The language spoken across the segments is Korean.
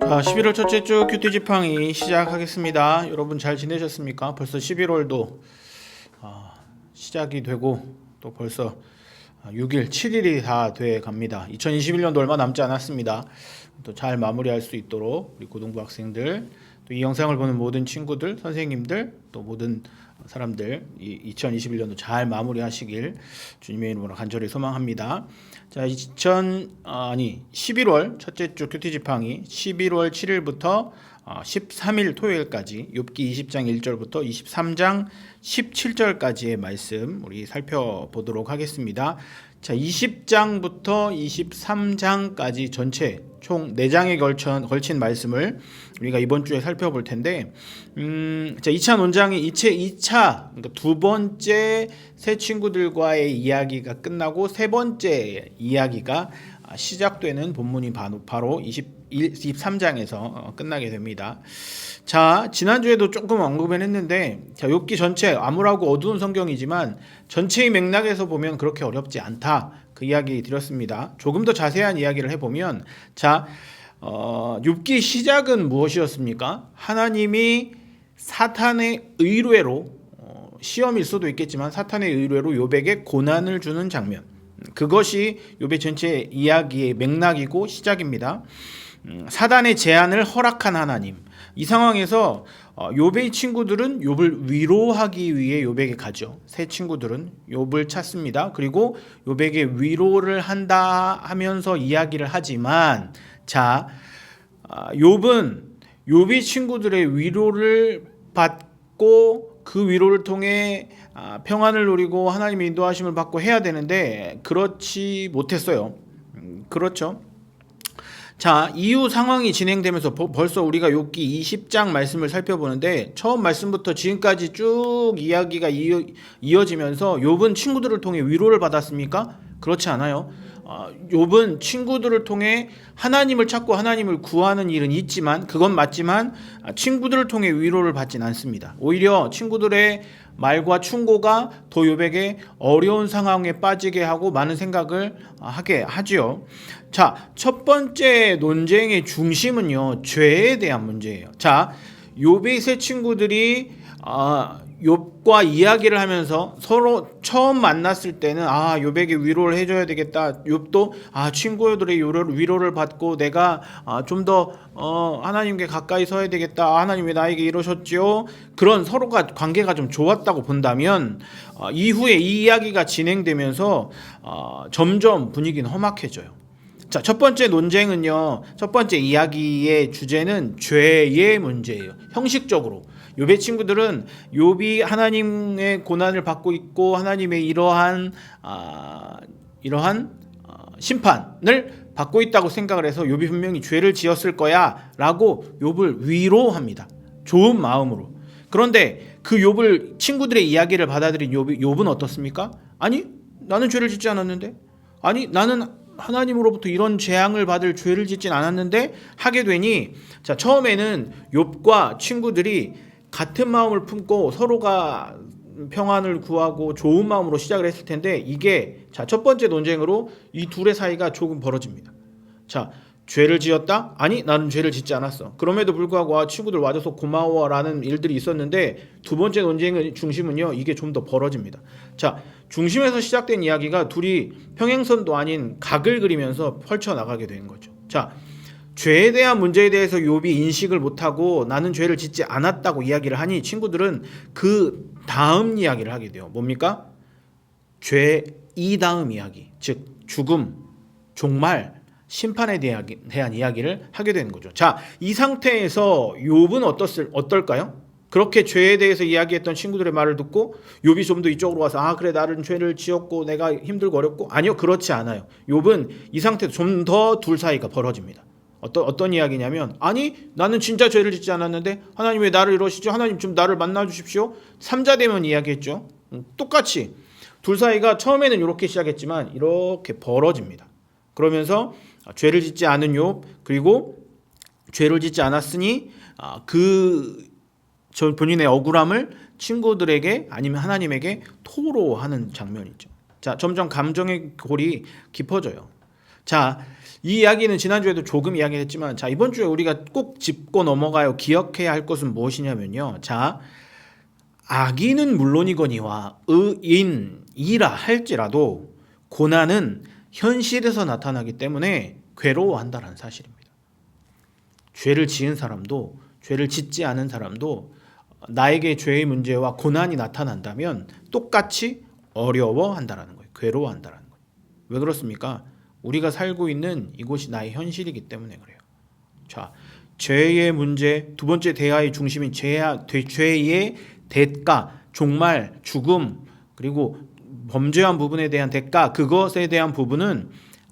자, 11월 첫째 주 큐티 지팡이 시작하겠습니다. 여러분 잘 지내셨습니까? 벌써 11월도 시작이 되고 또 벌써 6일, 7일이 다 돼 갑니다. 2021년도 얼마 남지 않았습니다. 또 잘 마무리할 수 있도록 우리 고등부 학생들, 또 이 영상을 보는 모든 친구들, 선생님들, 또 모든 사람들 이 2021년도 잘 마무리하시길 주님의 이름으로 간절히 소망합니다. 자, 11월 첫째 주 큐티 지팡이 11월 7일부터 13일 토요일까지 욥기 20장 1절부터 23장 17절까지의 말씀 우리 살펴보도록 하겠습니다. 자, 20장부터 23장까지 전체 총 4장에 걸친 말씀을 우리가 이번 주에 살펴볼 텐데, 자, 2차 논장이 2차 그러니까 두 번째 새 친구들과의 이야기가 끝나고 세 번째 이야기가 시작되는 본문이 바로 23장에서 끝나게 됩니다. 자, 지난주에도 조금 언급을 했는데, 자, 욥기 전체 암울하고 어두운 성경이지만 전체의 맥락에서 보면 그렇게 어렵지 않다, 그 이야기 드렸습니다. 조금 더 자세한 이야기를 해보면, 자, 욥기 시작은 무엇이었습니까? 하나님이 사탄의 의뢰로, 시험일 수도 있겠지만 사탄의 의뢰로 욥에게 고난을 주는 장면, 그것이 욥의 전체 이야기의 맥락이고 시작입니다. 사단의 제안을 허락한 하나님. 이 상황에서 욥의 친구들은 욥을 위로하기 위해 욥에게 가죠. 새 친구들은 욥을 찾습니다. 그리고 욥에게 위로를 한다 하면서 이야기를 하지만, 자, 욥의 친구들의 위로를 받고 그 위로를 통해 평안을 누리고 하나님의 인도하심을 받고 해야 되는데 그렇지 못했어요. 그렇죠. 자, 이후 상황이 진행되면서 벌써 우리가 욥기 20장 말씀을 살펴보는데, 처음 말씀부터 지금까지 쭉 이야기가 이어지면서 욥은 친구들을 통해 위로를 받았습니까? 그렇지 않아요. 욥은 친구들을 통해 하나님을 찾고 하나님을 구하는 일은 있지만, 그건 맞지만 친구들을 통해 위로를 받진 않습니다. 오히려 친구들의 말과 충고가 더 욥에게 어려운 상황에 빠지게 하고 많은 생각을 하게 하지요. 자, 첫 번째 논쟁의 중심은요, 죄에 대한 문제예요. 자, 욥의 세 친구들이 욥과 이야기를 하면서 서로 처음 만났을 때는 욥에게 위로를 해줘야 되겠다. 욥도 친구들의 위로를 받고 내가 좀 더 하나님께 가까이 서야 되겠다. 하나님 왜 나에게 이러셨지요? 그런 서로가 관계가 좀 좋았다고 본다면, 이후에 이 이야기가 진행되면서 점점 분위기는 험악해져요. 자, 첫 번째 논쟁은요, 첫 번째 이야기의 주제는 죄의 문제예요. 형식적으로 욥의 친구들은 욥이 하나님의 고난을 받고 있고 하나님의 이러한 심판을 받고 있다고 생각을 해서 욥이 분명히 죄를 지었을 거야 라고 욥을 위로합니다. 좋은 마음으로. 그런데 그 욥을, 친구들의 이야기를 받아들인 욥은 어떻습니까? 아니, 나는 죄를 짓지 않았는데, 아니, 나는 하나님으로부터 이런 재앙을 받을 죄를 짓진 않았는데 하게 되니, 자, 처음에는 욥과 친구들이 같은 마음을 품고 서로가 평안을 구하고 좋은 마음으로 시작을 했을 텐데, 이게, 자, 첫 번째 논쟁으로 이 둘의 사이가 조금 벌어집니다. 자, 죄를 지었다? 아니, 나는 죄를 짓지 않았어. 그럼에도 불구하고 친구들 와줘서 고마워라는 일들이 있었는데, 두 번째 논쟁의 중심은요, 이게 좀 더 벌어집니다. 자, 중심에서 시작된 이야기가 둘이 평행선도 아닌 각을 그리면서 펼쳐나가게 된 거죠. 자, 죄에 대한 문제에 대해서 욥이 인식을 못하고 나는 죄를 짓지 않았다고 이야기를 하니, 친구들은 그 다음 이야기를 하게 돼요. 뭡니까? 죄 이 다음 이야기, 즉 죽음, 종말, 심판에 대한 이야기를 하게 되는 거죠. 자, 이 상태에서 욥은 어떨까요? 그렇게 죄에 대해서 이야기했던 친구들의 말을 듣고 욥이 좀 더 이쪽으로 와서 그래, 나는 죄를 지었고 내가 힘들고 어렵고, 아니요, 그렇지 않아요. 욥은 이 상태에서 좀 더 둘 사이가 벌어집니다. 어떤 이야기냐면, 아니, 나는 진짜 죄를 짓지 않았는데 하나님 왜 나를 이러시죠? 하나님 좀 나를 만나 주십시오. 삼자대면 이야기했죠. 똑같이 둘 사이가 처음에는 이렇게 시작했지만 이렇게 벌어집니다. 그러면서 죄를 짓지 않은 욥, 그리고 죄를 짓지 않았으니 본인의 억울함을 친구들에게 아니면 하나님에게 토로하는 장면이죠. 자, 점점 감정의 골이 깊어져요. 자, 이 이야기는 지난주에도 조금 이야기했지만, 자, 이번 주에 우리가 꼭 짚고 넘어가요. 기억해야 할 것은 무엇이냐면요. 자, 악인은 물론이거니와 의인이라 할지라도 고난은 현실에서 나타나기 때문에 괴로워한다는 사실입니다. 죄를 지은 사람도, 죄를 짓지 않은 사람도 나에게 죄의 문제와 고난이 나타난다면 똑같이 어려워한다는 거예요. 괴로워한다는 거예요. 왜 그렇습니까? 우리가 살고 있는 이곳이 나의 현실이기 때문에 그래요. 자, 죄의 문제, 두 번째 대화의 중심인 죄의 대가, 종말, 죽음, 그리고 범죄한 부분에 대한 대가, 그것에 대한 부분은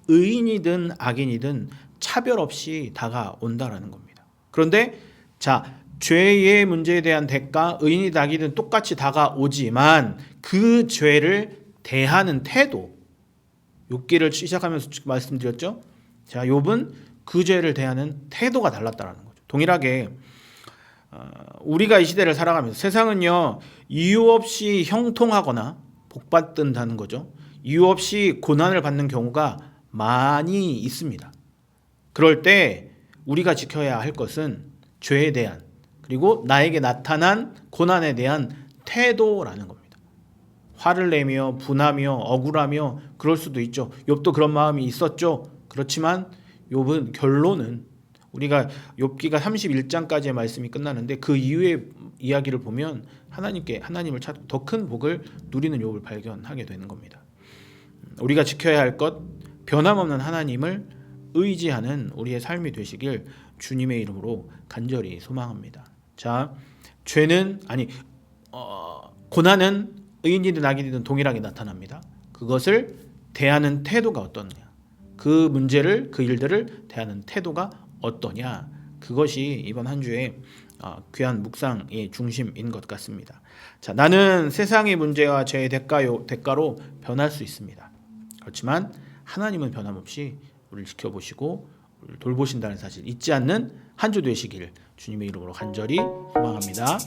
의인이든 악인이든 차별 없이 다가온다라는 겁니다. 그런데 자, 죄의 문제에 대한 대가, 의인이든 악인이든 똑같이 다가오지만 그 죄를 대하는 태도, 욥기를 시작하면서 말씀드렸죠. 자, 욥은 그 죄를 대하는 태도가 달랐다는 거죠. 동일하게 우리가 이 시대를 살아가면서 세상은요, 이유 없이 형통하거나 복받든다는 거죠. 이유 없이 고난을 받는 경우가 많이 있습니다. 그럴 때 우리가 지켜야 할 것은 죄에 대한, 그리고 나에게 나타난 고난에 대한 태도라는 겁니다. 화를 내며 분하며 억울하며 그럴 수도 있죠. 욥도 그런 마음이 있었죠. 그렇지만 욥은 결론은, 우리가 욥기가 31장까지의 말씀이 끝나는데 그 이후의 이야기를 보면 하나님을 찾고 더 큰 복을 누리는 욥을 발견하게 되는 겁니다. 우리가 지켜야 할 것, 변함없는 하나님을 의지하는 우리의 삶이 되시길 주님의 이름으로 간절히 소망합니다. 자, 고난은 의인이든 악인이든 동일하게 나타납니다. 그것을 대하는 태도가 어떠냐, 그 문제를, 그 일들을 대하는 태도가 어떠냐, 그것이 이번 한 주의 귀한 묵상의 중심인 것 같습니다. 자, 나는 세상의 문제와 죄의 대가로 변할 수 있습니다. 그렇지만 하나님은 변함없이 우리를 지켜보시고 우리를 돌보신다는 사실 잊지 않는 한 주 되시길 주님의 이름으로 간절히 소망합니다.